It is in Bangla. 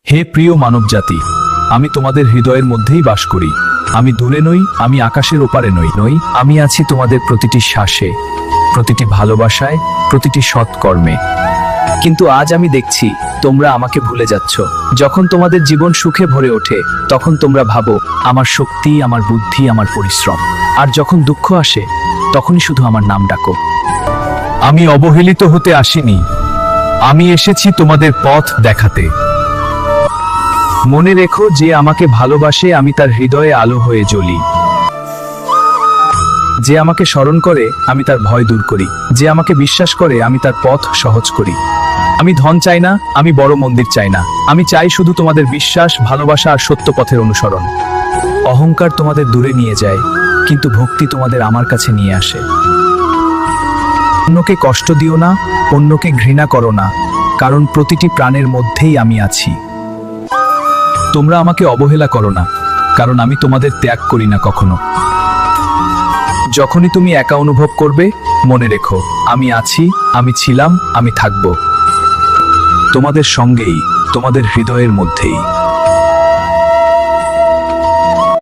হে প্রিয় মানবজাতি, আমি তোমাদের হৃদয়ের মধ্যেই বাস করি। আমি দূরে নই, আমি আকাশের ওপারে নই, আমি আছি তোমাদের প্রতিটি শ্বাসে, প্রতিটি ভালোবাসায়, প্রতিটি সৎকর্মে। কিন্তু আজ আমি দেখছি তোমরা আমাকে ভুলে যাচ্ছ। যখন তোমাদের জীবন সুখে ভরে ওঠে তখন তোমরা ভাবো আমার শক্তি, আমার বুদ্ধি, আমার পরিশ্রম। আর যখন দুঃখ আসে তখনই শুধু আমার নাম ডাকো। আমি অবহেলিত হতে আসিনি, আমি এসেছি তোমাদের পথ দেখাতে। মনে রেখো, যে আমাকে ভালোবাসে আমি তার হৃদয়ে আলো হয়ে জ্বলি। যে আমাকে স্মরণ করে আমি তার ভয় দূর করি। যে আমাকে বিশ্বাস করে আমি তার পথ সহজ করি। আমি ধন চাই না, আমি বড় মন্দির চাই না, আমি চাই শুধু তোমাদের বিশ্বাস, ভালোবাসা আর সত্য পথের অনুসরণ। অহংকার তোমাদের দূরে নিয়ে যায়, কিন্তু ভক্তি তোমাদের আমার কাছে নিয়ে আসে। অন্যকে কষ্ট দিও না, অন্যকে ঘৃণা করো না, কারণ প্রতিটি প্রাণের মধ্যেই আমি আছি। তোমরা আমাকে অবহেলা করো না, কারণ আমি তোমাদের ত্যাগ করি না কখনো। যখনই তুমি একা অনুভব করবে, মনে রেখো আমি আছি, আমি ছিলাম, আমি থাকব তোমাদের সঙ্গেই, তোমাদের হৃদয়ের মধ্যেই।